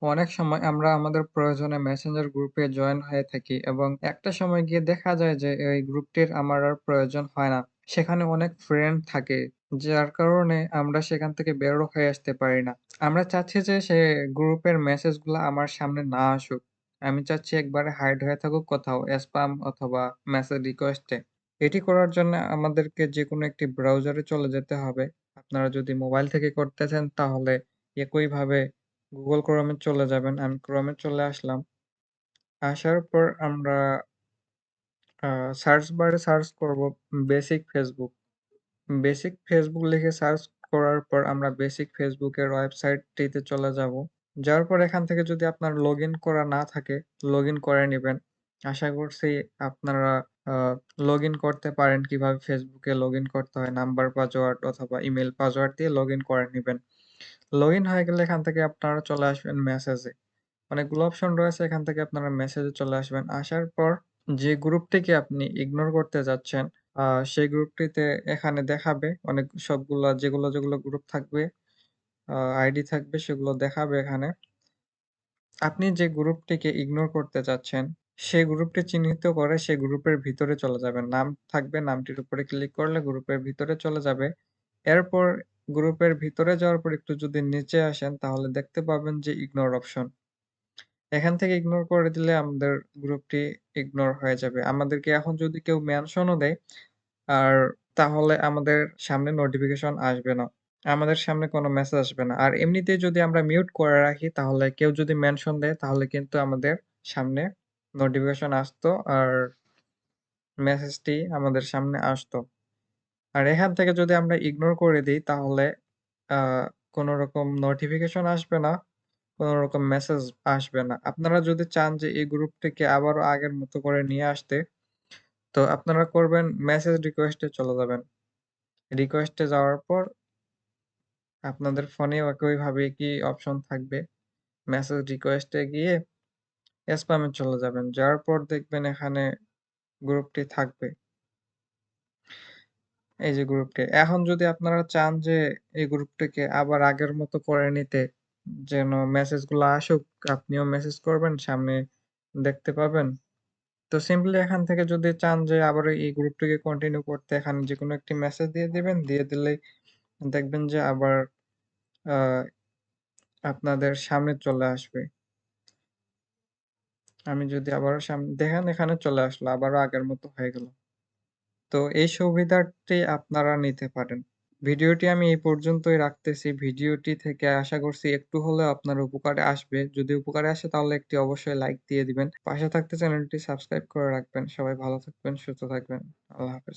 অনেক সময় আমরা আমাদের প্রয়োজনে মেসেঞ্জার গ্রুপে জয়েন হয়ে থাকি এবং একটা সময় গিয়ে দেখা যায় যে এই গ্রুপটির আমার আর প্রয়োজন হয় না। সেখানে অনেক ফ্রেন্ড থাকে, যার কারণে আমরা সেখান থেকে বেরও হয়ে আসতে পারি না। আমরা চাচ্ছি যে সে গ্রুপের মেসেজগুলা আমার সামনে না আসুক। আমি চাচ্ছি একবারে হাইড হয়ে থাকুক কোথাও স্প্যাম অথবা মেসেজ রিকোয়েস্টে। এটি করার জন্য আমাদেরকে যেকোনো একটি ব্রাউজারে চলে যেতে হবে। আপনারা যদি মোবাইল থেকে করতেছেন তাহলে একইভাবে Google Chrome এ চলে যাবেন। আমি Chrome এ চলে আসলাম। আসার পর আমরা আ সার্চ বারে সার্চ করব বেসিক ফেসবুক। বেসিক ফেসবুক লিখে সার্চ করার পর আমরা বেসিক ফেসবুকের ওয়েবসাইটটিতে চলে যাব। যাওয়ার পর এখান থেকে যদি আপনার লগইন করা না থাকে, লগইন করে নিবেন। আশা করছি আপনারা আ লগইন করতে পারেন। কিভাবে ফেসবুকে লগইন করতে হয়, নাম্বার, পাসওয়ার্ড অথবা ইমেইল পাসওয়ার্ড দিয়ে লগইন করে নিবেন। লগইন হয়ে গেলে এখান থেকে আপনারা চলে আসবেন মেসেজে। অনেকগুলো অপশন রয়েছে, এখান থেকে আপনারা মেসেজে চলে আসবেন। আসার পর যে গ্রুপটিকে আপনি ইগনোর করতে যাচ্ছেন, আ সেই গ্রুপটিতে এখানে দেখাবে অনেক সবগুলা যেগুলো গ্রুপ থাকবে, আইডি থাকবে সেগুলো দেখাবে এখানে। আপনি যে গ্রুপটিকে ইগনোর করতে চাচ্ছেন, সেই গ্রুপটি চিহ্নিত করে সেই গ্রুপের ভিতরে চলে যাবেন। নাম থাকবে, নামটির উপরে ক্লিক করলে গ্রুপের ভিতরে চলে যাবে। এরপর গ্রুপের ভিতরে যাওয়ার পর একটু যদি নিচে আসেন তাহলে দেখতে পাবেন যে ইগনোর অপশন। এখান থেকে ইগনোর করে দিলে আমাদের গ্রুপটি ইগনোর হয়ে যাবে। আমাদেরকে এখন যদি কেউ মেনশনও দেয় আর তাহলে আমাদের সামনে নোটিফিকেশন আসবে না। আমাদের সামনে কোনো মেসেজ আসবে না। আর এমনিতেই যদি আমরা মিউট করে রাখি তাহলে কেউ যদি মেনশন দেয় তাহলে কিন্তু আমাদের সামনে নোটিফিকেশন আসতো আর মেসেজটি আমাদের সামনে আসতো। আর এখান থেকে যদি আমরা ইগনোর করে দেই তাহলে আ কোনো রকম নোটিফিকেশন আসবে না, কোনো রকম মেসেজ আসবে না। আপনারা যদি চান যে এই গ্রুপটিকে আবারও আগের মতো করে নিয়ে আসতে, তো আপনারা করবেন মেসেজ রিকোয়েস্ট এ চলে যাবেন। রিকোয়েস্ট এ যাওয়ার পর আপনাদের ফোনেও একইভাবে একই অপশন থাকবে। মেসেজ রিকোয়েস্ট এ গিয়ে স্প্যাম এ চলে যাবেন। যাওয়ার পর দেখবেন এখানে গ্রুপটি থাকবে। এই যে গ্রুপটি। এখন যদি আপনারা চান যে এই গ্রুপটিকে আবার আগের মতো করে নিতে, যেন মেসেজগুলো আসুক, আপনিও মেসেজ করবেন, সামনে দেখতে পাবেন। তো সিম্পলি এখান থেকে যদি চান যে আবার এই গ্রুপটিকে কন্টিনিউ করতে এখানে যেকোনো একটি মেসেজ দিয়ে দিবেন। দিয়ে দিলেই দেখবেন যে আবার আ আপনাদের সামনে চলে আসবে। আমি যদি আবারও দেখেন এখানে চলে আসলো। আবারও আগের মতো হয়ে গেল। তো এই সুবিধাটি আপনারা নিতে পারেন। ভিডিওটি আমি এই পর্যন্তই রাখতেছি। ভিডিওটি থেকে আশা করছি একটু হলেও আপনার উপকারে আসবে। যদি উপকারে আসে তাহলে একটি অবশ্যই লাইক দিয়ে দিবেন। পাশে থাকতে চ্যানেলটি সাবস্ক্রাইব করে রাখবেন। সবাই ভালো থাকবেন, সুস্থ থাকবেন। আল্লাহ হাফেজ।